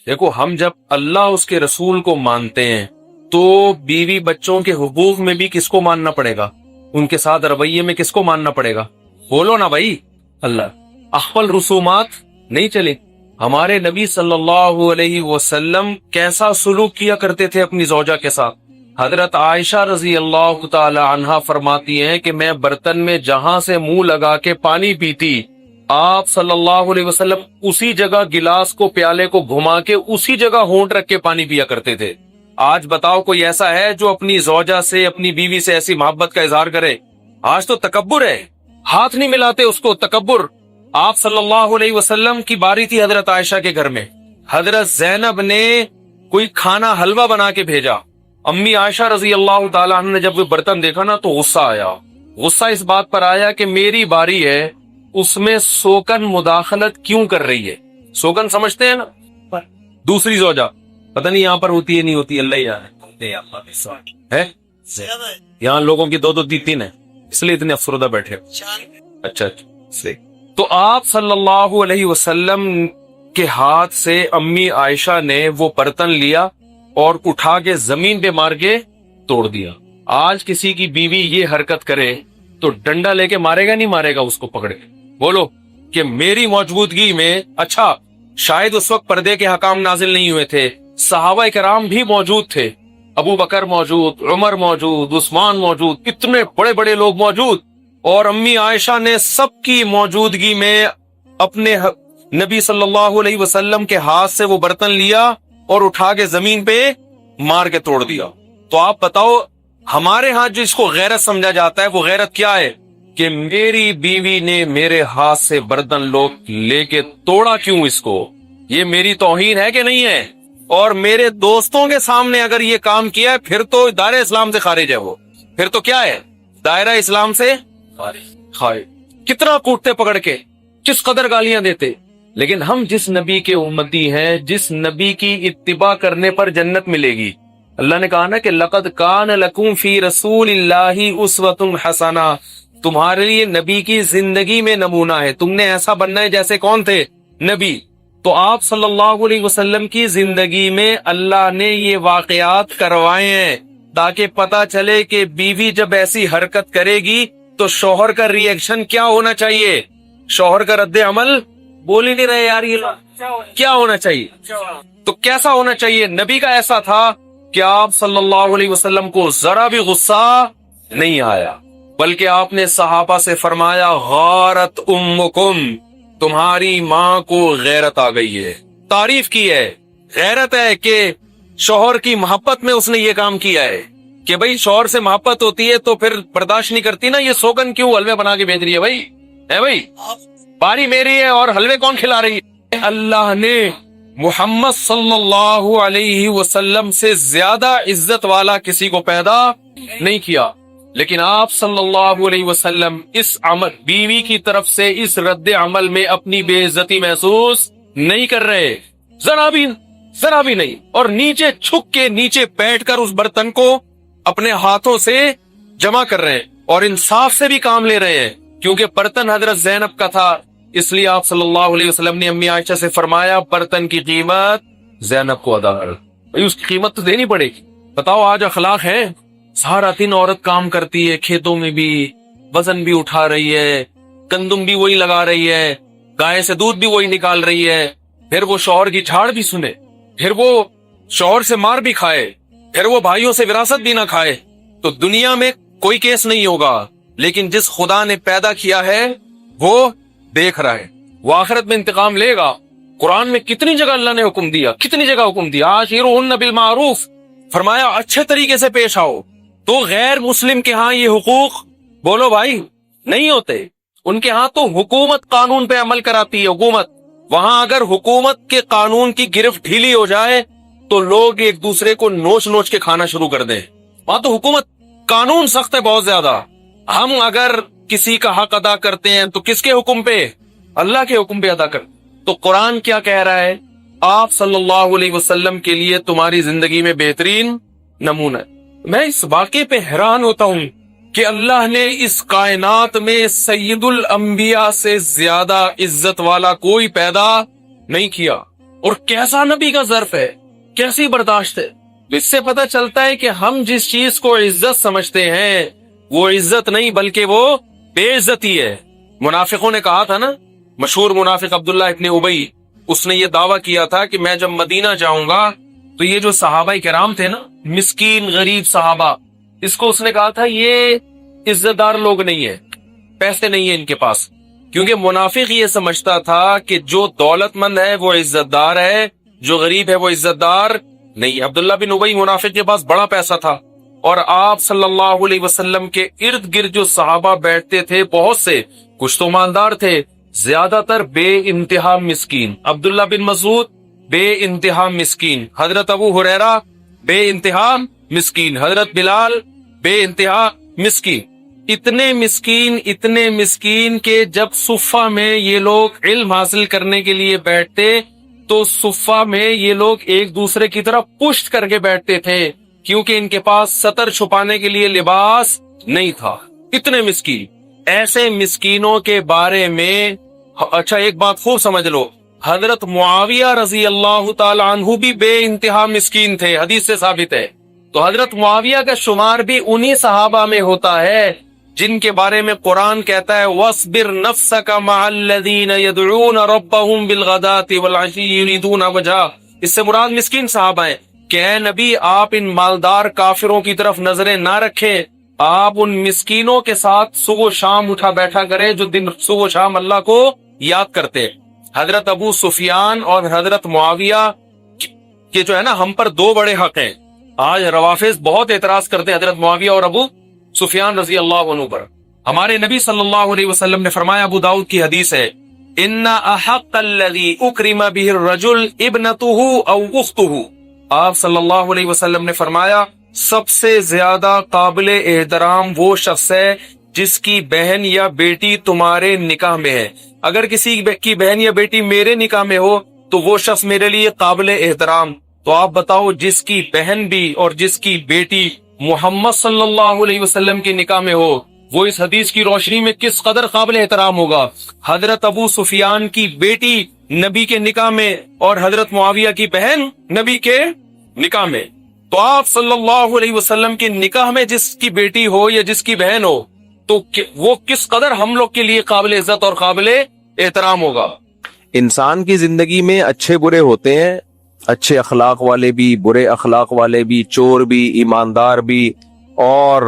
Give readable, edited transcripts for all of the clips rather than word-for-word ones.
دیکھو ہم جب اللہ اس کے رسول کو مانتے ہیں تو بیوی بچوں کے حقوق میں بھی کس کو ماننا پڑے گا؟ ان کے ساتھ رویے میں کس کو ماننا پڑے گا؟ بولو نا بھائی، اللہ اخفل رسومات نہیں چلے۔ ہمارے نبی صلی اللہ علیہ وسلم کیسا سلوک کیا کرتے تھے اپنی زوجہ کے ساتھ؟ حضرت عائشہ رضی اللہ تعالی عنہا فرماتی ہیں کہ میں برتن میں جہاں سے منہ لگا کے پانی پیتی، آپ صلی اللہ علیہ وسلم اسی جگہ گلاس کو پیالے کو گھما کے اسی جگہ ہونٹ رکھ کے پانی پیا کرتے تھے۔ آج بتاؤ کوئی ایسا ہے جو اپنی زوجہ سے اپنی بیوی سے ایسی محبت کا اظہار کرے؟ آج تو تکبر ہے، ہاتھ نہیں ملاتے اس کو، تکبر۔ آپ صلی اللہ علیہ وسلم کی باری تھی حضرت عائشہ کے گھر میں، حضرت زینب نے کوئی کھانا حلوہ بنا کے بھیجا، امی عائشہ رضی اللہ تعالیٰ عنہ نے جب وہ برتن دیکھا نا تو غصہ آیا۔ غصہ اس بات پر آیا کہ میری باری ہے، اس میں سوکن مداخلت کیوں کر رہی ہے؟ سوکن سمجھتے ہیں نا، دوسری زوجہ، پتہ نہیں یہاں پر ہوتی ہے نہیں ہوتی، اللہ ہی جانے ہے۔ یہاں لوگوں کی دو دو تین ہے، اس لیے اتنے افسردہ بیٹھے۔ اچھا صحیح۔ تو آپ صلی اللہ علیہ وسلم کے ہاتھ سے امی عائشہ نے وہ برتن لیا اور اٹھا کے زمین پہ مار کے توڑ دیا۔ آج کسی کی بیوی یہ حرکت کرے تو ڈنڈا لے کے مارے گا نہیں مارے گا اس کو پکڑ کے؟ بولو کہ میری موجودگی میں، اچھا شاید اس وقت پردے کے حکام نازل نہیں ہوئے تھے، صحابہ کرام بھی موجود تھے، ابو بکر موجود، عمر موجود، عثمان موجود، اتنے بڑے بڑے لوگ موجود، اور امی عائشہ نے سب کی موجودگی میں اپنے نبی صلی اللہ علیہ وسلم کے ہاتھ سے وہ برتن لیا اور اٹھا کے زمین پہ مار کے توڑ دیا۔ تو آپ بتاؤ ہمارے ہاں جس کو غیرت سمجھا جاتا ہے وہ غیرت کیا ہے؟ کہ میری بیوی نے میرے ہاتھ سے برتن لے کے توڑا کیوں اس کو؟ یہ میری توہین ہے کہ نہیں ہے؟ اور میرے دوستوں کے سامنے اگر یہ کام کیا ہے پھر تو دائرہ اسلام سے خارج ہے، وہ پھر تو کیا ہے؟ دائرہ اسلام سے خارج۔ کتنا کوٹتے پکڑ کے، کس قدر گالیاں دیتے، لیکن ہم جس نبی کے امتی ہیں، جس نبی کی اتباع کرنے پر جنت ملے گی، اللہ نے کہا نا کہ لقد کان لکم فی رسول اللہ اسوۃ حسنہ، تمہارے لیے نبی کی زندگی میں نمونہ ہے، تم نے ایسا بننا ہے جیسے کون تھے؟ نبی۔ تو آپ صلی اللہ علیہ وسلم کی زندگی میں اللہ نے یہ واقعات کروائے ہیں تاکہ پتا چلے کہ بیوی جب ایسی حرکت کرے گی تو شوہر کا ری ایکشن کیا ہونا چاہیے، شوہر کا رد عمل۔ بول ہی نہیں رہے یار، یہ کیا ہونا چاہیے؟ تو کیسا ہونا چاہیے؟ نبی کا ایسا تھا کہ آپ صلی اللہ علیہ وسلم کو ذرا بھی غصہ نہیں آیا، بلکہ آپ نے صحابہ سے فرمایا غارت امکم، تمہاری ماں کو غیرت آ گئی ہے، تعریف کی ہے، غیرت ہے کہ شوہر کی محبت میں اس نے یہ کام کیا ہے کہ بھئی شوہر سے محبت ہوتی ہے تو پھر برداشت نہیں کرتی نا، یہ سوگن کیوں حلوے بنا کے بھیج رہی ہے بھائی، ہے بھئی باری میری ہے اور حلوے کون کھلا رہی ہے؟ اللہ نے محمد صلی اللہ علیہ وسلم سے زیادہ عزت والا کسی کو پیدا نہیں کیا، لیکن آپ صلی اللہ علیہ وسلم اس عمل بیوی کی طرف سے اس رد عمل میں اپنی بے عزتی محسوس نہیں کر رہے، ذرا بھی نہیں، اور نیچے چھک کے نیچے بیٹھ کر اس برتن کو اپنے ہاتھوں سے جمع کر رہے ہیں اور انصاف سے بھی کام لے رہے ہیں، کیونکہ برتن حضرت زینب کا تھا، اس لیے آپ صلی اللہ علیہ وسلم نے امی عائشہ سے فرمایا برتن کی قیمت زینب کو ادا کر، بھائی اس کی قیمت تو دینی پڑے گی۔ بتاؤ آج اخلاق ہے، سارا دن عورت کام کرتی ہے، کھیتوں میں بھی وزن بھی اٹھا رہی ہے، گندم بھی وہی لگا رہی ہے، گائے سے دودھ بھی وہی نکال رہی ہے، پھر وہ شوہر کی جھاڑ بھی سنے، پھر وہ شوہر سے مار بھی کھائے، پھر وہ بھائیوں سے وراثت بھی نہ کھائے، تو دنیا میں کوئی کیس نہیں ہوگا، لیکن جس خدا نے پیدا کیا ہے وہ دیکھ رہا ہے، وہ آخرت میں انتقام لے گا۔ قرآن میں کتنی جگہ اللہ نے حکم دیا، کتنی جگہ حکم دیا، عاشروہن بالمعروف، فرمایا اچھے طریقے سے پیش آؤ۔ تو غیر مسلم کے ہاں یہ حقوق بولو بھائی نہیں ہوتے، ان کے ہاں تو حکومت قانون پہ عمل کراتی ہے، حکومت، وہاں اگر حکومت کے قانون کی گرفت ڈھیلی ہو جائے تو لوگ ایک دوسرے کو نوچ نوچ کے کھانا شروع کر دیں، وہاں تو حکومت قانون سخت ہے بہت زیادہ۔ ہم اگر کسی کا حق ادا کرتے ہیں تو کس کے حکم پہ؟ اللہ کے حکم پہ ادا کر۔ تو قرآن کیا کہہ رہا ہے؟ آپ صلی اللہ علیہ وسلم کے لیے تمہاری زندگی میں بہترین نمونہ ہے۔ میں اس واقعے پہ حیران ہوتا ہوں کہ اللہ نے اس کائنات میں سید الانبیاء سے زیادہ عزت والا کوئی پیدا نہیں کیا، اور کیسا نبی کا ظرف ہے، کیسی برداشت ہے. اس سے پتہ چلتا ہے کہ ہم جس چیز کو عزت سمجھتے ہیں وہ عزت نہیں بلکہ وہ بے عزتی ہے. منافقوں نے کہا تھا نا، مشہور منافق عبداللہ ابن ابی، اس نے یہ دعویٰ کیا تھا کہ میں جب مدینہ جاؤں گا تو یہ جو صحابہ کرام تھے نا، مسکین غریب صحابہ، اس کو اس نے کہا تھا یہ عزت دار لوگ نہیں ہے، پیسے نہیں ہیں ان کے پاس. کیونکہ منافق یہ سمجھتا تھا کہ جو دولت مند ہے وہ عزت دار ہے، جو غریب ہے وہ عزت دار نہیں. عبداللہ بن ابی منافق کے پاس بڑا پیسہ تھا، اور آپ صلی اللہ علیہ وسلم کے ارد گرد جو صحابہ بیٹھتے تھے بہت سے، کچھ تو مالدار تھے، زیادہ تر بے انتہا مسکین. عبداللہ بن مسعود بے انتہا مسکین، حضرت ابو ہریرہ بے انتہا مسکین، حضرت بلال بے انتہا مسکین. اتنے مسکین کہ جب صفہ میں یہ لوگ علم حاصل کرنے کے لیے بیٹھتے تو صفہ میں یہ لوگ ایک دوسرے کی طرف پشت کر کے بیٹھتے تھے، کیونکہ ان کے پاس سطر چھپانے کے لیے لباس نہیں تھا. اتنے مسکین. ایسے مسکینوں کے بارے میں اچھا ایک بات خوب سمجھ لو، حضرت معاویہ رضی اللہ تعالی عنہ بھی بے انتہا مسکین تھے، حدیث سے ثابت ہے. تو حضرت معاویہ کا شمار بھی انہی صحابہ میں ہوتا ہے جن کے بارے میں قرآن کہتا ہے وَاصْبِرْ نَفْسَكَ مَعَ الَّذِينَ يَدْعُونَ رَبَّهُمْ بِالْغَدَاةِ وَالْعَشِيِّ يُرِيدُونَ وَجْهَهُ. اس سے مراد مسکین صحابہ ہیں کہ اے نبی آپ ان مالدار کافروں کی طرف نظریں نہ رکھیں، آپ ان مسکینوں کے ساتھ صبح و شام اٹھا بیٹھا کریں جو دن صبح و شام اللہ کو یاد کرتے. حضرت ابو سفیان اور حضرت معاویہ کے جو ہے نا ہم پر دو بڑے حق ہیں. آج روافض بہت اعتراض کرتے ہیں حضرت معاویہ اور ابو سفیان رضی اللہ عنہ پر. ہمارے نبی صلی اللہ علیہ وسلم نے فرمایا، ابو داؤد کی حدیث ہے، ان احق الذی اکرم بہ الرجل ابنتہ او اختہ. آپ صلی اللہ علیہ وسلم نے فرمایا سب سے زیادہ قابل احترام وہ شخص ہے جس کی بہن یا بیٹی تمہارے نکاح میں ہے. اگر کسی کی بہن یا بیٹی میرے نکاح میں ہو تو وہ شخص میرے لیے قابل احترام. تو آپ بتاؤ جس کی بہن بھی اور جس کی بیٹی محمد صلی اللہ علیہ وسلم کے نکاح میں ہو وہ اس حدیث کی روشنی میں کس قدر قابل احترام ہوگا. حضرت ابو سفیان کی بیٹی نبی کے نکاح میں اور حضرت معاویہ کی بہن نبی کے نکاح میں. تو آپ صلی اللہ علیہ وسلم کے نکاح میں جس کی بیٹی ہو یا جس کی بہن ہو تو وہ کس قدر ہم لوگ کے لیے قابل عزت اور قابل احترام ہوگا. انسان کی زندگی میں اچھے برے ہوتے ہیں، اچھے اخلاق والے بھی، برے اخلاق والے بھی، چور بھی، ایماندار بھی، اور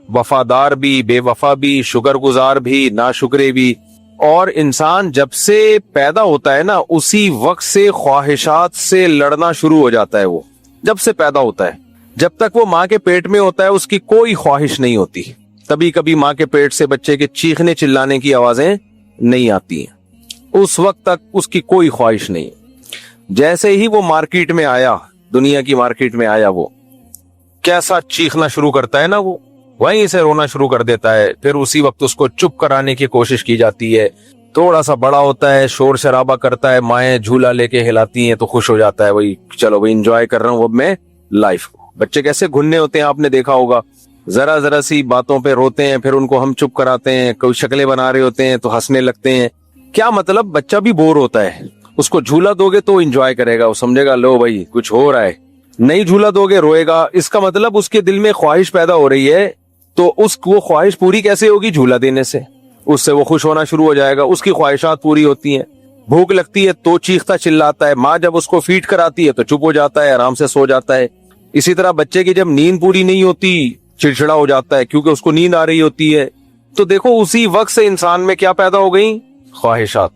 وفادار بھی، بے وفا بھی، شکر گزار بھی، ناشکرے بھی. اور انسان جب سے پیدا ہوتا ہے نا اسی وقت سے خواہشات سے لڑنا شروع ہو جاتا ہے. وہ جب سے پیدا ہوتا ہے جب تک وہ ماں کے پیٹ میں ہوتا ہے اس کی کوئی خواہش نہیں ہوتی. کبھی کبھی ماں کے پیٹ سے بچے کے چیخنے چلانے کی آوازیں نہیں آتی ہیں، اس وقت تک اس کی کوئی خواہش نہیں. جیسے ہی وہ مارکیٹ میں آیا، دنیا کی مارکیٹ میں آیا، وہ کیسا چیخنا شروع کرتا ہے نا، وہ وہیں سے رونا شروع کر دیتا ہے. پھر اسی وقت اس کو چپ کرانے کی کوشش کی جاتی ہے. تھوڑا سا بڑا ہوتا ہے، شور شرابہ کرتا ہے، مائیں جھولا لے کے ہلاتی ہیں تو خوش ہو جاتا ہے، وہی چلو وہی انجوائے کر رہا ہوں اب میں لائف کو. بچے کیسے گھننے ہوتے ہیں آپ نے دیکھا ہوگا، ذرا سی باتوں پہ روتے ہیں، پھر ان کو ہم چپ کراتے ہیں. کوئی شکلیں بنا رہے ہوتے ہیں تو ہنسنے لگتے ہیں. کیا مطلب؟ بچہ بھی بور ہوتا ہے. اس کو جھولا دو گے تو انجوائے کرے گا، وہ سمجھے گا لو بھائی کچھ ہو رہا ہے. نہیں جھولا دو گے روئے گا. اس کا مطلب اس کے دل میں خواہش پیدا ہو رہی ہے، تو وہ خواہش پوری کیسے ہوگی؟ جھولا دینے سے. اس سے وہ خوش ہونا شروع ہو جائے گا، اس کی خواہشات پوری ہوتی ہیں. بھوک لگتی ہے تو چیختا چلاتا ہے، ماں جب اس کو فیڈ کراتی ہے تو چپ ہو جاتا ہے، آرام سے سو جاتا ہے. اسی طرح بچے کی جب نیند پوری نہیں ہوتی چڑچڑا ہو جاتا ہے کیونکہ اس کو نیند آ رہی ہوتی ہے. تو دیکھو اسی وقت سے انسان میں کیا پیدا ہو گئی؟ خواہشات.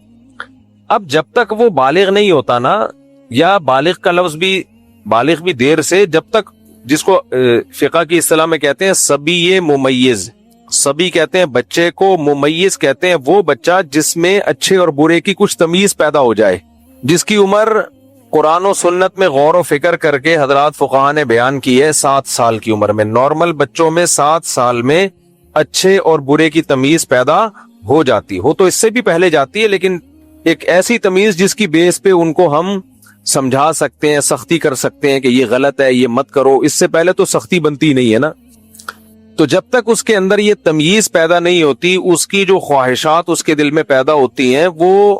اب جب تک وہ بالغ نہیں ہوتا نا، یا بالغ کا لفظ بھی بالغ بھی دیر سے، جب تک جس کو فقہ کی اصطلاح میں کہتے ہیں صبی ممیز. صبی کہتے ہیں بچے کو، ممیز کہتے ہیں وہ بچہ جس میں اچھے اور برے کی کچھ تمیز پیدا ہو جائے، جس کی عمر قرآن و سنت میں غور و فکر کر کے حضرات فقہاء نے بیان کی ہے 7 سال کی عمر میں. نارمل بچوں میں 7 سال میں اچھے اور برے کی تمیز پیدا ہو جاتی ہو، تو اس سے بھی پہلے جاتی ہے، لیکن ایک ایسی تمیز جس کی بیس پہ ان کو ہم سمجھا سکتے ہیں، سختی کر سکتے ہیں کہ یہ غلط ہے، یہ مت کرو. اس سے پہلے تو سختی بنتی نہیں ہے نا. تو جب تک اس کے اندر یہ تمیز پیدا نہیں ہوتی، اس کی جو خواہشات اس کے دل میں پیدا ہوتی ہیں وہ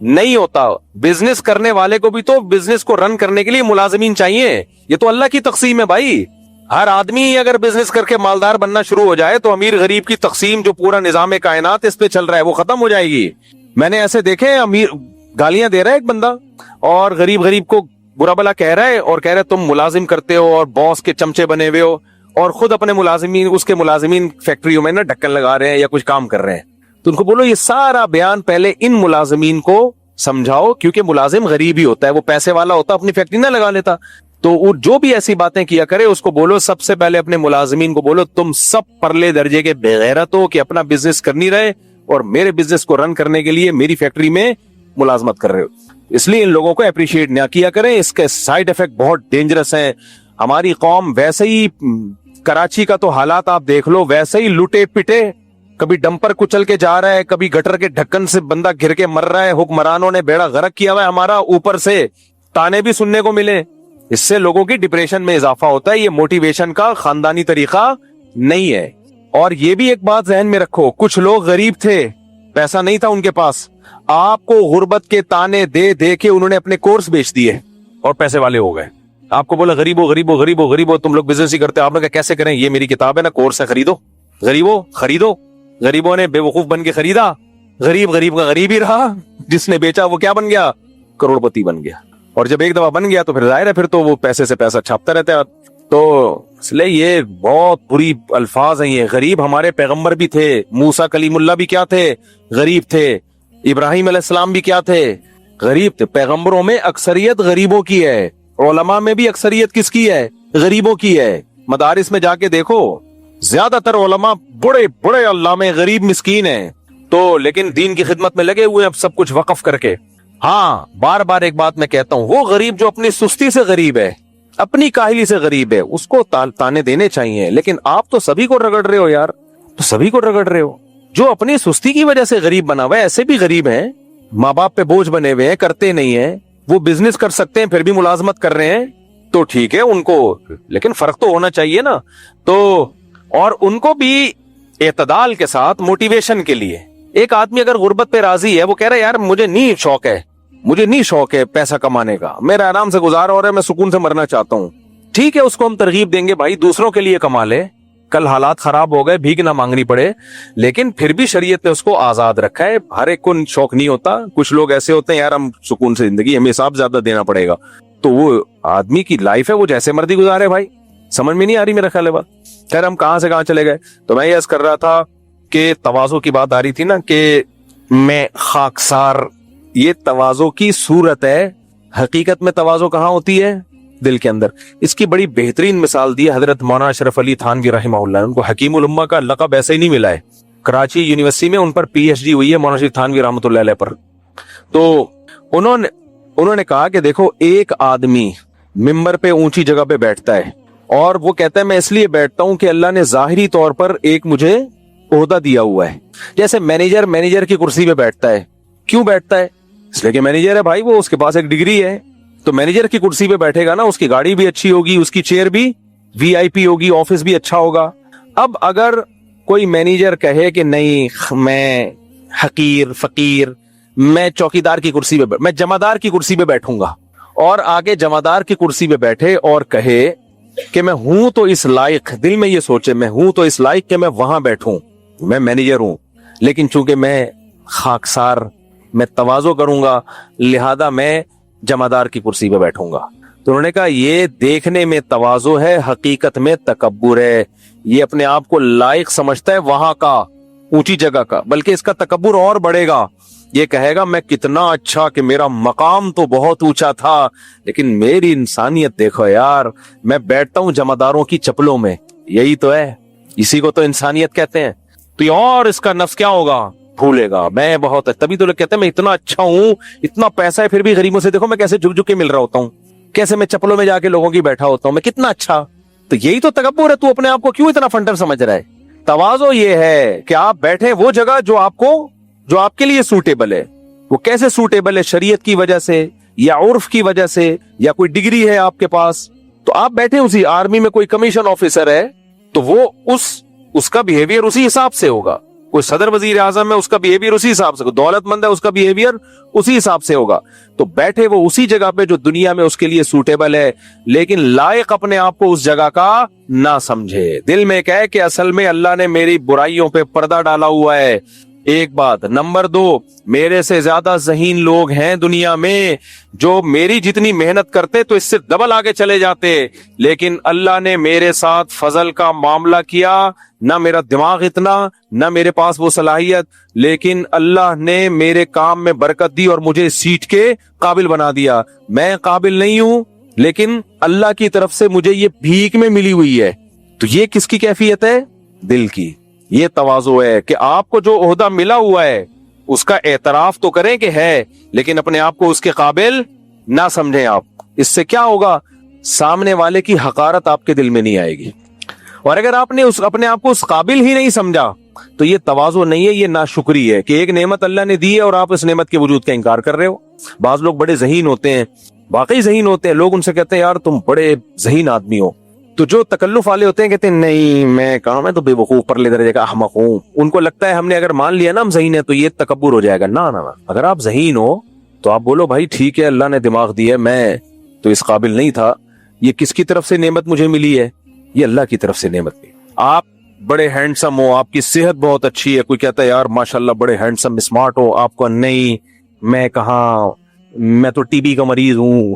نہیں ہوتا. بزنس کرنے والے کو بھی تو بزنس کو رن کرنے کے لیے ملازمین چاہیے. یہ تو اللہ کی تقسیم ہے بھائی. ہر آدمی اگر بزنس کر کے مالدار بننا شروع ہو جائے تو امیر غریب کی تقسیم جو پورا نظام کائنات اس پہ چل رہا ہے وہ ختم ہو جائے گی. میں نے ایسے دیکھے امیر گالیاں دے رہا ہے ایک بندہ اور غریب کو برا بلا کہہ رہا ہے اور کہہ رہا ہے تم ملازم کرتے ہو اور باس کے چمچے بنے ہوئے ہو, اور خود اپنے اس کے ملازمین فیکٹریوں میں نا ڈھکن لگا رہے ہیں یا کچھ کام کر رہے ہیں. تو ان کو بولو یہ سارا بیان پہلے ان ملازمین کو سمجھاؤ, کیونکہ ملازم غریب ہی ہوتا ہے, وہ پیسے والا ہوتا اپنی فیکٹری نہ لگا لیتا. تو جو بھی ایسی باتیں کیا کرے اس کو بولو, سب سے پہلے اپنے ملازمین کو بولو تم سب پرلے درجے کے بغیرت ہو کہ اپنا بزنس کرنی رہے اور میرے بزنس کو رن کرنے کے لیے میری فیکٹری میں ملازمت کر رہے ہو. اس لیے ان لوگوں کو اپریشیٹ نہ کیا کریں, اس کے سائیڈ افیکٹ بہت ڈینجرس ہیں. ہماری قوم ویسے ہی, کراچی کا تو حالات آپ دیکھ لو, ویسے ہی لوٹے پٹے, کبھی ڈمپر کچل کے جا رہا ہے, کبھی گٹر کے ڈھکن سے بندہ گر کے مر رہا ہے, حکمرانوں نے بیڑا غرق کیا ہوا ہے ہمارا, اوپر سے تانے بھی سننے کو ملے. اس سے لوگوں کی ڈپریشن میں اضافہ ہوتا ہے. یہ موٹیویشن کا خاندانی طریقہ نہیں ہے. اور یہ بھی ایک بات ذہن میں رکھو, کچھ لوگ غریب تھے, پیسہ نہیں تھا ان کے پاس, آپ کو غربت کے تانے دے دے کے انہوں نے اپنے کورس بیچ دیے اور پیسے والے ہو گئے. آپ کو بولا غریبو تم لوگ بزنس ہی کرتے, آپ نے کہا کیسے کریں, یہ میری کتاب ہے نا, کورس ہے, خریدو. خریدو. غریبوں نے بے وقوف بن کے خریدا, غریب کا غریب ہی رہا, جس نے بیچا وہ کیا بن گیا, کروڑ پتی بن گیا. اور جب ایک دفعہ بن گیا تو پھر ظاہر ہے پھر تو وہ پیسے سے پیسہ چھاپتا رہتا ہے. تو اس لیے یہ بہت بری الفاظ ہیں یہ. غریب ہمارے پیغمبر بھی تھے, موسیٰ کلیم اللہ بھی کیا تھے, غریب تھے. ابراہیم علیہ السلام بھی کیا تھے, غریب تھے. پیغمبروں میں اکثریت غریبوں کی ہے, علماء میں بھی اکثریت کس کی ہے, غریبوں کی ہے. مدارس میں جا کے دیکھو, زیادہ تر علماء بڑے علامے غریب مسکین ہیں. تو لیکن دین کی خدمت میں لگے ہوئے ہیں سب کچھ وقف کر کے. ہاں بار بار ایک بات میں کہتا ہوں, وہ غریب جو اپنی سستی سے غریب ہے, اپنی کاہلی سے غریب ہے, اس کو تانے دینے چاہیے. لیکن آپ تو سبھی کو رگڑ رہے ہو یار, تو سبھی کو رگڑ رہے ہو. جو اپنی سستی کی وجہ سے غریب بنا ہوا ہے, ایسے بھی غریب ہیں, ماں باپ پہ بوجھ بنے ہوئے ہیں, کرتے نہیں ہیں, وہ بزنس کر سکتے ہیں پھر بھی ملازمت کر رہے ہیں, تو ٹھیک ہے ان کو, لیکن فرق تو ہونا چاہیے نا. تو اور ان کو بھی اعتدال کے ساتھ موٹیویشن کے لیے. ایک آدمی اگر غربت پہ راضی ہے, وہ کہہ رہا ہے یار مجھے نہیں شوق ہے پیسہ کمانے کا, میرا آرام سے گزارا ہو رہا ہے, میں سکون سے مرنا چاہتا ہوں, ٹھیک ہے, اس کو ہم ترغیب دیں گے بھائی دوسروں کے لیے کما لے, کل حالات خراب ہو گئے بھیک نہ مانگنی پڑے. لیکن پھر بھی شریعت نے اس کو آزاد رکھا ہے. ہر ایک کو شوق نہیں ہوتا, کچھ لوگ ایسے ہوتے ہیں یار ہم سکون سے زندگی, ہمیں حساب زیادہ دینا پڑے گا. تو وہ آدمی کی لائف ہے, وہ جیسے مرضی گزارے بھائی. سمجھ میں نہیں آ رہی میرا خیال ہے بات. خیر ہم کہاں سے کہاں چلے گئے. تو میں یہ عرض کر رہا تھا کہ تواضع کی بات آ رہی تھی نا, کہ میں خاکسار, یہ تواضع کی صورت ہے. حقیقت میں تواضع کہاں ہوتی ہے, دل کے اندر. اس کی بڑی بہترین مثال دی حضرت مولانا اشرف علی تھانوی رحمہ اللہ. ان کو حکیم الامہ کا لقب ایسے ہی نہیں ملا ہے, کراچی یونیورسٹی میں ان پر پی ایچ ڈی ہوئی ہے مولانا اشرف تھانوی رحمۃ اللہ علیہ پر. تو انہوں نے کہا کہ دیکھو, ایک آدمی ممبر پہ اونچی جگہ پہ بیٹھتا ہے اور وہ کہتا ہے میں اس لیے بیٹھتا ہوں کہ اللہ نے ظاہری طور پر ایک مجھے عہدہ دیا ہوا ہے. جیسے مینیجر کی کرسی پہ بیٹھتا ہے. کیوں بیٹھتا ہے, اس لیے کہ مینیجر ہے بھائی, وہ اس کے پاس ایک ڈگری ہے, تو مینیجر کی کرسی پہ بیٹھے گا نا, اس کی گاڑی بھی اچھی ہوگی, اس کی چیئر بھی وی آئی پی ہوگی, آفس بھی اچھا ہوگا. اب اگر کوئی مینیجر کہے کہ نہیں میں حقیر فقیر, میں چوکیدار کی کرسی پہ, میں جمعدار کی کرسی پہ بیٹھوں گا, اور آگے جمعدار کی کرسی پہ بیٹھے اور کہے کہ میں ہوں تو اس لائق, دل میں یہ سوچے میں ہوں تو اس لائق کہ میں وہاں بیٹھوں, میں مینیجر ہوں, لیکن چونکہ میں خاکسار, میں تواضع کروں گا, لہذا میں جمعدار کی کرسی پہ بیٹھوں گا. تو انہوں نے کہا یہ دیکھنے میں تواضع ہے, حقیقت میں تکبر ہے. یہ اپنے آپ کو لائق سمجھتا ہے وہاں کا, اونچی جگہ کا, بلکہ اس کا تکبر اور بڑھے گا. یہ کہے گا میں کتنا اچھا, کہ میرا مقام تو بہت اونچا تھا, لیکن میری انسانیت دیکھو یار, میں بیٹھتا ہوں جمعداروں کی چپلوں میں. یہی تو ہے, اسی کو تو انسانیت کہتے ہیں. تو اور اس کا نفس کیا ہوگا, بھولے گا میں بہت, تبھی تو لوگ کہتے ہیں میں اتنا اچھا ہوں, اتنا پیسہ ہے, پھر بھی غریبوں سے دیکھو میں کیسے جھک جھک کے مل رہا ہوتا ہوں, کیسے میں چپلوں میں جا کے لوگوں کی بیٹھا ہوتا ہوں, میں کتنا اچھا. تو یہی تو تکبر ہے. تو اپنے آپ کو کیوں اتنا فنڈر سمجھ رہا ہے. تواضع یہ ہے کہ آپ بیٹھے وہ جگہ جو آپ کے لیے سوٹیبل ہے. وہ کیسے سوٹیبل ہے, شریعت کی وجہ سے یا عرف کی وجہ سے, یا کوئی ڈگری ہے آپ کے پاس, تو آپ بیٹھے اسی آرمی میں کوئی کمیشن آفیسر ہے تو وہ اس کا بیہیویئر اسی حساب سے ہوگا. کوئی صدر وزیر اعظم ہے اس کا بیہیویئر اسی حساب سے, دولت مند ہے اس کا بیہیویئر اسی حساب سے ہوگا. تو بیٹھے وہ اسی جگہ پہ جو دنیا میں اس کے لیے سوٹیبل ہے, لیکن لائق اپنے آپ کو اس جگہ کا نہ سمجھے. دل میں کہے کہ اصل میں اللہ نے میری برائیوں پہ پردہ ڈالا ہوا ہے. ایک بات. نمبر 2, میرے سے زیادہ ذہین لوگ ہیں دنیا میں جو میری جتنی محنت کرتے تو اس سے ڈبل آگے چلے جاتے, لیکن اللہ نے میرے ساتھ فضل کا معاملہ کیا. نہ میرا دماغ اتنا, نہ میرے پاس وہ صلاحیت, لیکن اللہ نے میرے کام میں برکت دی اور مجھے سیٹ کے قابل بنا دیا. میں قابل نہیں ہوں, لیکن اللہ کی طرف سے مجھے یہ بھیک میں ملی ہوئی ہے. تو یہ کس کی کیفیت ہے؟ دل کی. یہ تواضع ہے کہ آپ کو جو عہدہ ملا ہوا ہے اس کا اعتراف تو کریں کہ ہے, لیکن اپنے آپ کو اس کے قابل نہ سمجھیں آپ. اس سے کیا ہوگا؟ سامنے والے کی حقارت آپ کے دل میں نہیں آئے گی. اور اگر آپ نے اپنے آپ کو اس قابل ہی نہیں سمجھا تو یہ تواضع نہیں ہے, یہ ناشکری ہے کہ ایک نعمت اللہ نے دی ہے اور آپ اس نعمت کے وجود کا انکار کر رہے ہو. بعض لوگ بڑے ذہین ہوتے ہیں, واقعی ذہین ہوتے ہیں, لوگ ان سے کہتے ہیں یار تم بڑے ذہین آدمی ہو, تو جو تکلف والے ہوتے ہیں کہتے ہیں نہیں میں کہاں, میں تو بے وقوف پرلے درجے کا احمق ہوں. ان کو لگتا ہے ہم نے اگر مان لیا نا ہم ذہین ہیں تو یہ تکبر ہو جائے گا. نہ نہ, اگر آپ ذہین ہو تو آپ بولو بھائی ٹھیک ہے اللہ نے دماغ دی ہے, میں تو اس قابل نہیں تھا, یہ کس کی طرف سے نعمت مجھے ملی ہے؟ یہ اللہ کی طرف سے نعمت ملی. آپ بڑے ہینڈسم ہو, آپ کی صحت بہت اچھی ہے, کوئی کہتا ہے یار ماشاءاللہ بڑے ہینڈسم اسمارٹ ہو, آپ کو نہیں میں کہاں, میں تو ٹی بی کا مریض ہوں,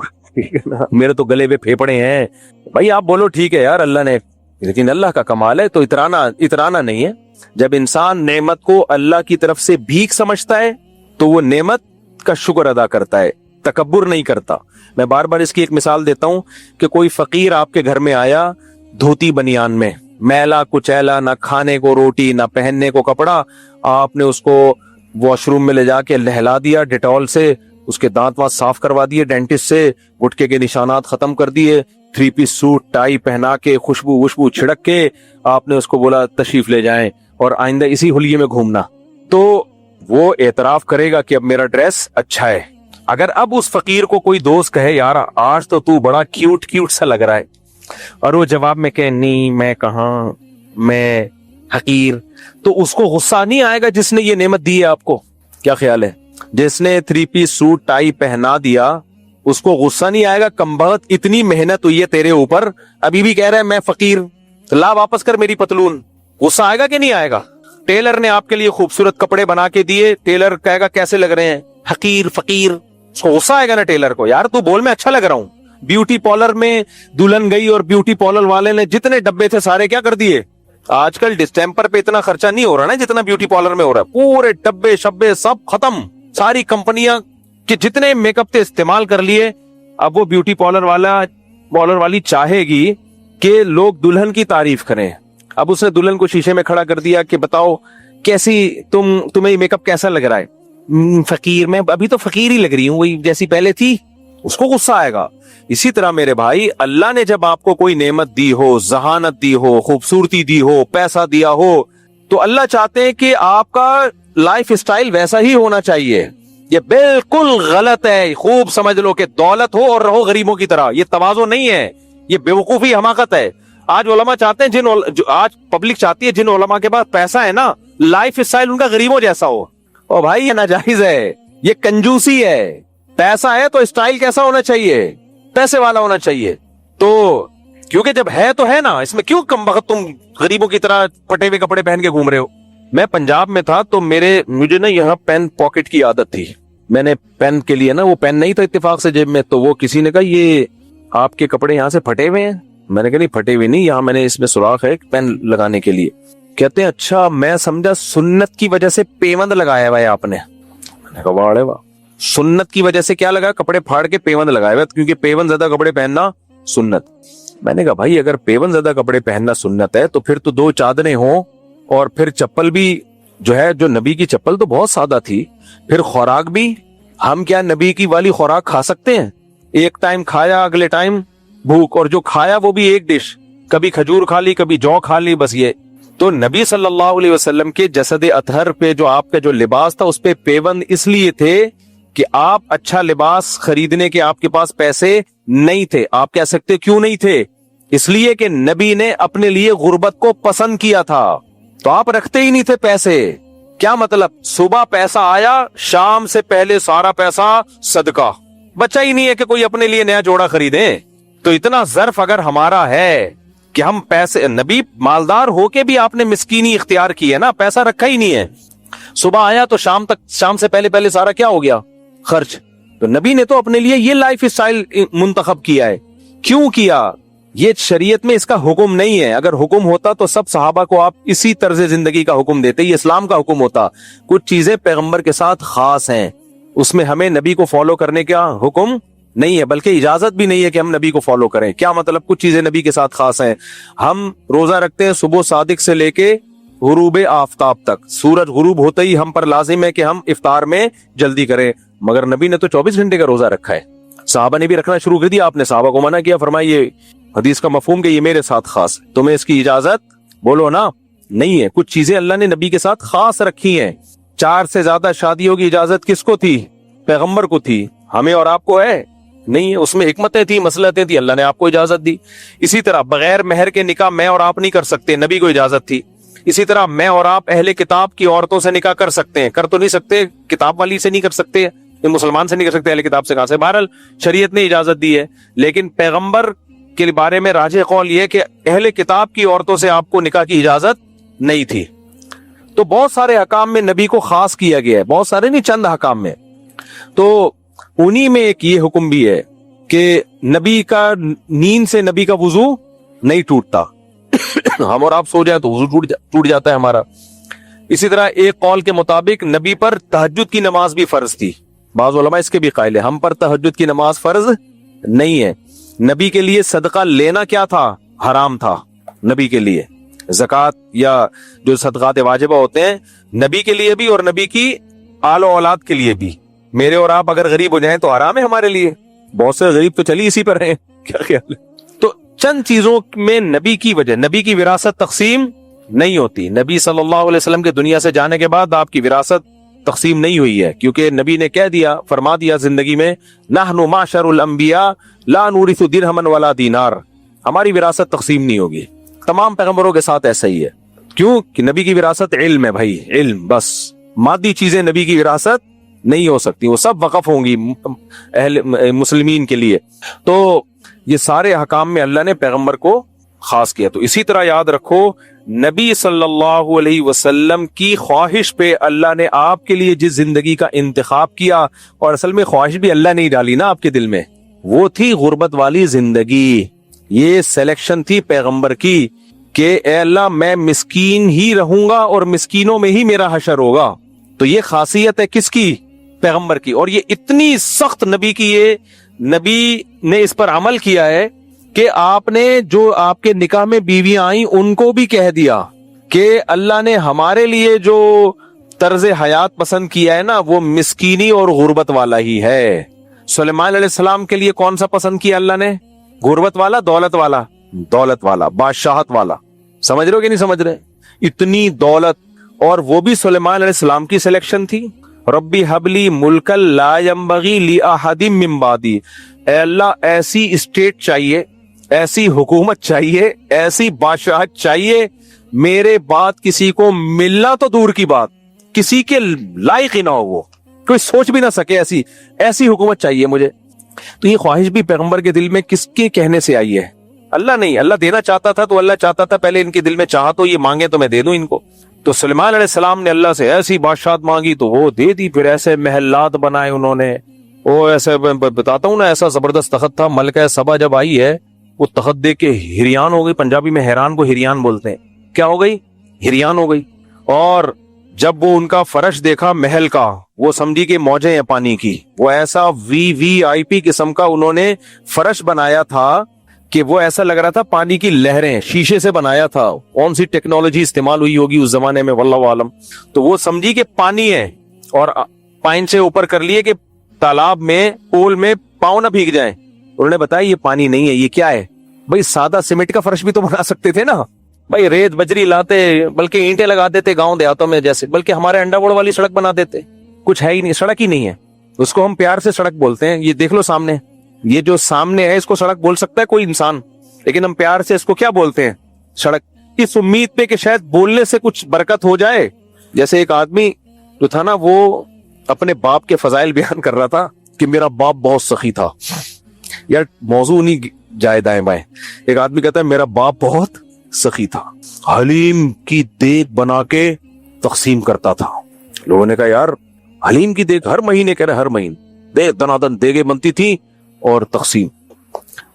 میرے تو گلے میں پھیپڑے ہیں. بھائی آپ بولو ٹھیک ہے یار اللہ نے, لیکن اللہ کا کمال ہے تو اترانا نہیں ہے. جب انسان نعمت کو اللہ کی طرف سے بھیک سمجھتا ہے تو وہ نعمت کا شکر ادا کرتا ہے, تکبر نہیں کرتا. میں بار بار اس کی ایک مثال دیتا ہوں کہ کوئی فقیر آپ کے گھر میں آیا دھوتی بنیان میں, میلا کچیلا, نہ کھانے کو روٹی نہ پہننے کو کپڑا, آپ نے اس کو واش روم میں لے جا کے نہلا دیا ڈیٹول سے, اس کے دانت وانت صاف کروا دیے ڈینٹسٹ سے, گٹکے کے نشانات ختم کر دیے, 3 پیس سوٹ ٹائی پہنا کے خوشبو چھڑک کے آپ نے اس کو بولا تشریف لے جائیں اور آئندہ اسی حلیے میں گھومنا. تو وہ اعتراف کرے گا کہ اب میرا ڈریس اچھا ہے. اگر اب اس فقیر کو کوئی دوست کہے یار آج تو بڑا کیوٹ سا لگ رہا ہے, اور وہ جواب میں کہ نہیں میں کہاں, میں حقیر, تو اس کو غصہ نہیں آئے گا جس نے یہ نعمت دی ہے آپ کو؟ کیا خیال ہے؟ جس نے 3 پیس سوٹ ٹائی پہنا دیا اس کو غصہ نہیں آئے گا؟ کمبخت اتنی محنت ہوئی ہے تیرے اوپر, ابھی بھی کہہ رہا ہے میں فقیر, لا واپس کر میری پتلون. غصہ آئے گا کہ نہیں آئے گا؟ ٹیلر نے آپ کے لیے خوبصورت کپڑے بنا کے دیے, ٹیلر کہے گا کیسے لگ رہے ہیں, حقیر فقیر. اس کو غصہ آئے گا نا ٹیلر کو, یار تو بول میں اچھا لگ رہا ہوں. بیوٹی پارلر میں دلہن گئی اور بیوٹی پارلر والے نے جتنے ڈبے تھے سارے کیا کر دیے. آج کل ڈسٹیمپر پہ اتنا خرچہ نہیں ہو رہا نا جتنا بیوٹی پارلر میں ہو رہا ہے, پورے ڈبے شبے سب ختم, ساری کمپنیاں کہ جتنے میک اپ تھے استعمال کر لیے. اب وہ بیوٹی پارلر والی چاہے گی کہ لوگ دلہن کی تعریف کریں. اب اس نے دلہن کو شیشے میں کھڑا کر دیا کہ بتاؤ کیسی تمہیں یہ میک اپ کیسا لگ رہا ہے. فقیر, میں ابھی تو فقیر ہی لگ رہی ہوں, وہی جیسی پہلے تھی. اس کو غصہ آئے گا. اسی طرح میرے بھائی اللہ نے جب آپ کو کوئی نعمت دی ہو, ذہانت دی ہو, خوبصورتی دی ہو, پیسہ دیا ہو, تو اللہ چاہتے ہیں کہ آپ کا لائف اسٹائل ویسا ہی ہونا چاہیے. یہ بالکل غلط ہے, خوب سمجھ لو کہ دولت ہو اور رہو غریبوں کی طرح. یہ تواضع نہیں ہے, یہ بیوقوفی حماقت ہے. آج علماء چاہتے ہیں آج پبلک چاہتی ہے جن علماء کے پاس پیسہ ہے نا لائف اسٹائل ان کا غریبوں جیسا ہو. او بھائی یہ ناجائز ہے, یہ کنجوسی ہے. پیسہ ہے تو اسٹائل کیسا ہونا چاہیے؟ پیسے والا ہونا چاہیے. تو کیونکہ جب ہے تو ہے نا, اس میں کیوں کم وقت تم غریبوں کی طرح پھٹے ہوئے کپڑے پہن کے گھوم رہے ہو. میں پنجاب میں تھا تو مجھے نا یہاں پین پاکٹ کی عادت تھی. میں نے پین کے لیے نا, وہ پین نہیں تھا اتفاق سے جیب میں, تو وہ کسی نے کہا یہ آپ کے کپڑے یہاں سے پھٹے ہوئے ہیں. میں نے کہا نہیں پھٹے ہوئے نہیں, یہاں میں نے اس میں سوراخ ہے پین لگانے کے لیے. کہتے ہیں اچھا, میں سمجھا سنت کی وجہ سے پیوند لگایا ہوا ہے آپ نے. میں نے کہا واہ واہ, سنت کی وجہ سے کیا لگا؟ کپڑے پھاڑ کے پیوند لگائے ہوئے, کیونکہ پیوند زیادہ کپڑے پہننا سنت. میں نے کہا بھائی اگر پیوند زیادہ کپڑے پہننا سنت ہے تو پھر تو 2 چادریں ہوں, اور پھر چپل بھی جو ہے, جو نبی کی چپل تو بہت سادہ تھی, پھر خوراک بھی ہم کیا نبی کی والی خوراک کھا سکتے ہیں؟ ایک ٹائم کھایا اگلے ٹائم بھوک, اور جو کھایا وہ بھی ایک ڈش, کبھی کھجور کھا لی کبھی جو کھا لی, بس یہ. تو نبی صلی اللہ علیہ وسلم کے جسد اطہر پہ جو آپ کا جو لباس تھا اس پہ پیوند اس لیے تھے کہ آپ اچھا لباس خریدنے کے آپ کے پاس پیسے نہیں تھے. آپ کہہ سکتے کیوں نہیں تھے؟ اس لیے کہ نبی نے اپنے لیے غربت کو پسند کیا تھا, تو آپ رکھتے ہی نہیں تھے پیسے. کیا مطلب؟ صبح پیسہ آیا، شام سے پہلے سارا پیسہ صدقہ، بچا ہی نہیں ہے کہ کوئی اپنے لیے نیا جوڑا خریدے. تو اتنا ظرف اگر ہمارا ہے کہ ہم پیسے، نبی مالدار ہو کے بھی آپ نے مسکینی اختیار کی ہے نا، پیسہ رکھا ہی نہیں ہے. صبح آیا تو شام تک، شام سے پہلے سارا کیا ہو گیا؟ خرچ. تو نبی نے تو اپنے لیے یہ لائف اسٹائل منتخب کیا ہے. کیوں کیا؟ یہ شریعت میں اس کا حکم نہیں ہے. اگر حکم ہوتا تو سب صحابہ کو آپ اسی طرز زندگی کا حکم دیتے، یہ اسلام کا حکم ہوتا. کچھ چیزیں پیغمبر کے ساتھ خاص ہیں، اس میں ہمیں نبی کو فالو کرنے کا حکم نہیں ہے، بلکہ اجازت بھی نہیں ہے کہ ہم نبی کو فالو کریں. کیا مطلب؟ کچھ چیزیں نبی کے ساتھ خاص ہیں. ہم روزہ رکھتے ہیں صبح صادق سے لے کے غروب آفتاب تک، سورج غروب ہوتے ہی ہم پر لازم ہے کہ ہم افطار میں جلدی کریں. مگر نبی نے تو 24 گھنٹے کا روزہ رکھا ہے. صحابہ نے بھی رکھنا شروع کر دیا، آپ نے صحابہ کو منع کیا، فرمایا یہ حدیث کا مفہوم کہ یہ میرے ساتھ خاص ہے، تمہیں اس کی اجازت بولو نا نہیں ہے. کچھ چیزیں اللہ نے نبی کے ساتھ خاص رکھی ہیں. 4 سے زیادہ شادیوں کی اجازت کس کو تھی؟ پیغمبر کو تھی. ہمیں اور آپ کو ہے نہیں ہے. اس میں حکمتیں تھی، مصلحتیں تھی، اللہ نے آپ کو اجازت دی. اسی طرح بغیر مہر کے نکاح میں اور آپ نہیں کر سکتے، نبی کو اجازت تھی. اسی طرح میں اور آپ اہل کتاب کی عورتوں سے نکاح کر سکتے ہیں، کر تو نہیں سکتے، کتاب والی سے نہیں کر سکتے، مسلمان سے نہیں کر سکتے، اہل کتاب سے کہاں سے؟ بہرحال شریعت نے اجازت دی ہے. لیکن پیغمبر کے بارے میں راجح قول یہ کہ اہل کتاب کی عورتوں سے آپ کو نکاح کی اجازت نہیں تھی. تو بہت سارے حکام میں نبی کو خاص کیا گیا ہے، بہت سارے نہیں، چند حکام میں. تو انہی میں ایک یہ حکم بھی ہے کہ نبی کا نیند سے نبی کا وضو نہیں ٹوٹتا. ہم اور آپ سو جائیں تو وضو ٹوٹ جاتا ہے ہمارا. اسی طرح ایک قول کے مطابق نبی پر تہجد کی نماز بھی فرض تھی. بعض علماء اس کے بھی قائل ہیں، ہم پر تہجد کی نماز فرض نہیں ہے. نبی کے لیے صدقہ لینا کیا تھا؟ حرام تھا نبی کے لیے. زکوٰۃ یا جو صدقات واجبہ ہوتے ہیں نبی کے لیے بھی اور نبی کی آل و اولاد کے لیے بھی. میرے اور آپ اگر غریب ہو جائیں تو حرام ہے ہمارے لیے. بہت سے غریب تو چلی اسی پر ہیں، کیا خیال ہے؟ تو چند چیزوں میں نبی کی وجہ، نبی کی وراثت تقسیم نہیں ہوتی. نبی صلی اللہ علیہ وسلم کے دنیا سے جانے کے بعد آپ کی وراثت تقسیم نہیں ہوئی ہے، کیونکہ نبی نے کہہ دیا، فرما دیا زندگی میں، نحن معشر الانبیاء لا نورث درہما ولا دینار، ہماری وراثت تقسیم نہیں ہوگی. تمام پیغمبروں کے ساتھ ایسا ہی ہے. کیوں؟ کہ نبی کی وراثت علم ہے بھائی، علم بس. مادی چیزیں نبی کی وراثت نہیں ہو سکتی، وہ سب وقف ہوں گی اہل مسلمین کے لیے. تو یہ سارے حکام میں اللہ نے پیغمبر کو خاص کیا. تو اسی طرح یاد رکھو، نبی صلی اللہ علیہ وسلم کی خواہش پہ اللہ نے آپ کے لیے جس زندگی کا انتخاب کیا، اور اصل میں خواہش بھی اللہ نے ہی ڈالی نا آپ کے دل میں، وہ تھی غربت والی زندگی. یہ سلیکشن تھی پیغمبر کی کہ اے اللہ میں مسکین ہی رہوں گا اور مسکینوں میں ہی میرا حشر ہوگا. تو یہ خاصیت ہے کس کی؟ پیغمبر کی. اور یہ اتنی سخت نبی کی، یہ نبی نے اس پر عمل کیا ہے کہ آپ نے جو آپ کے نکاح میں بیویاں آئیں ان کو بھی کہہ دیا کہ اللہ نے ہمارے لیے جو طرز حیات پسند کیا ہے نا وہ مسکینی اور غربت والا ہی ہے. سلیمان علیہ السلام کے لیے کون سا پسند کیا اللہ نے؟ غربت والا، دولت والا؟ دولت والا، بادشاہت والا. سمجھ رہے ہو کہ نہیں سمجھ رہے؟ اتنی دولت، اور وہ بھی سلیمان علیہ السلام کی سلیکشن تھی. ربی حبلی ملکا لا ينبغی لأحد من بعدی، اے اللہ ایسی اسٹیٹ چاہیے، ایسی حکومت چاہیے، ایسی بادشاہت چاہیے میرے بعد کسی کو ملنا تو دور کی بات، کسی کے لائق ہی نہ ہو، وہ کوئی سوچ بھی نہ سکے، ایسی حکومت چاہیے مجھے. تو یہ خواہش بھی پیغمبر کے دل میں کس کے کہنے سے آئی ہے؟ اللہ نہیں. اللہ دینا چاہتا تھا تو اللہ چاہتا تھا پہلے ان کے دل میں چاہا تو یہ مانگے تو میں دے دوں ان کو. تو سلیمان علیہ السلام نے اللہ سے ایسی بادشاہت مانگی تو وہ دے دی. پھر ایسے محلات بنائے انہوں نے، وہ ایسے بتاتا ہوں نا، ایسا زبردست تخت تھا. ملکہ سبا جب آئی ہے وہ تخت دیکھ کے ہریان ہو گئی. پنجابی میں حیران کو ہریان بولتے ہیں. کیا ہو گئی؟ ہریان ہو گئی. اور جب وہ ان کا فرش دیکھا محل کا، وہ سمجھی کہ موجیں ہیں پانی کی. وہ ایسا VIP قسم کا انہوں نے فرش بنایا تھا کہ وہ ایسا لگ رہا تھا پانی کی لہریں، شیشے سے بنایا تھا. کون سی ٹیکنالوجی استعمال ہوئی ہوگی اس زمانے میں، واللہ عالم. تو وہ سمجھی کہ پانی ہے، اور پائن سے اوپر کر لیے کہ تالاب میں، پول میں پاؤں نہ بھیگ جائیں. انہوں نے بتایا یہ پانی نہیں ہے، یہ کیا ہے؟ بھائی سادہ سیمنٹ کا فرش بھی تو بنا سکتے تھے نا بھائی، ریت بجری لاتے، بلکہ اینٹیں لگا دیتے گاؤں دیہاتوں میں جیسے، بلکہ ہمارے انڈا گوڑ والی سڑک بنا دیتے. کچھ ہے ہی نہیں، سڑک ہی نہیں ہے. اس کو ہم پیار سے سڑک بولتے ہیں. یہ دیکھ لو سامنے، یہ جو سامنے ہے اس کو سڑک بول سکتا ہے کوئی انسان، لیکن ہم پیار سے اس کو کیا بولتے ہیں؟ سڑک. اس امید پہ کہ شاید بولنے سے کچھ برکت ہو جائے جیسے ایک آدمی جو تھا نا وہ اپنے باپ کے فضائل بیان کر رہا تھا کہ میرا باپ بہت سخی تھا. یار موضوع نہیں جائے دائیں بائیں. ایک آدمی کہتا ہے میرا باپ بہت سخی تھا, حلیم کی دیگ بنا کے تقسیم کرتا تھا. لوگوں نے کہا یار حلیم کی دیگ ہر مہینے, کہہ رہے ہر مہینے دیگ دنادن دیگیں بنتی تھی اور تقسیم.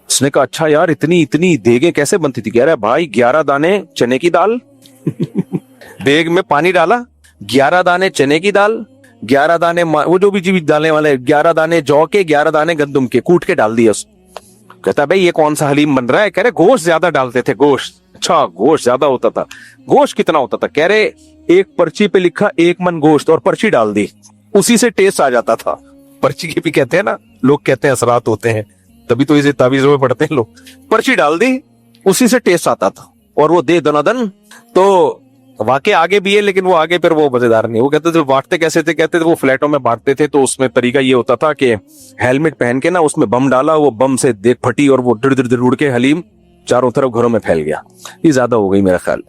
اس نے کہا اچھا یار اتنی دیگیں کیسے بنتی تھی؟ کہہ رہا ہے بھائی 11 دانے چنے کی دال دیگ میں پانی ڈالا, 11 دانے چنے کی دال, 11 دانے وہ جو بھی چیز ڈالنے والے, 11 دانے جو کے, 11 دانے گندم کے, کوٹ کے ڈال دیا. کہتا ہے بھائی یہ کون سا حلیم بن رہا ہے؟ کہہ رہے گوشت زیادہ ڈالتے تھے. گوشت؟ اچھا گوشت زیادہ ہوتا تھا. گوشت کتنا ہوتا تھا؟ کہہ رہے ایک پرچی پہ لکھا 1 من گوشت اور پرچی ڈال دی, اسی سے ٹیسٹ آ جاتا تھا. پرچی کے بھی کہتے ہیں نا لوگ, کہتے ہیں اثرات ہوتے ہیں, تبھی تو اسے تعویذوں میں پڑھتے ہیں لوگ. پرچی ڈال دی, اسی سے ٹیسٹ آتا تھا. اور وہ دے دنادن تو واقع آگے بھی ہے, لیکن وہ آگے پھر وہ مزیدار نہیں. وہ کہتے تھے بانٹتے کیسے تھے؟ کہتے تھے وہ فلیٹوں میں بانٹتے تھے تو اس میں طریقہ یہ ہوتا تھا کہ ہیلمٹ پہن کے نا اس میں بم ڈالا, وہ بم سے دیکھ پھٹی اور وہ ڈڑ ڈڑ ڈڑ اڑ کے حلیم چاروں طرف گھروں میں پھیل گیا. یہ زیادہ ہو گئی میرا خیال.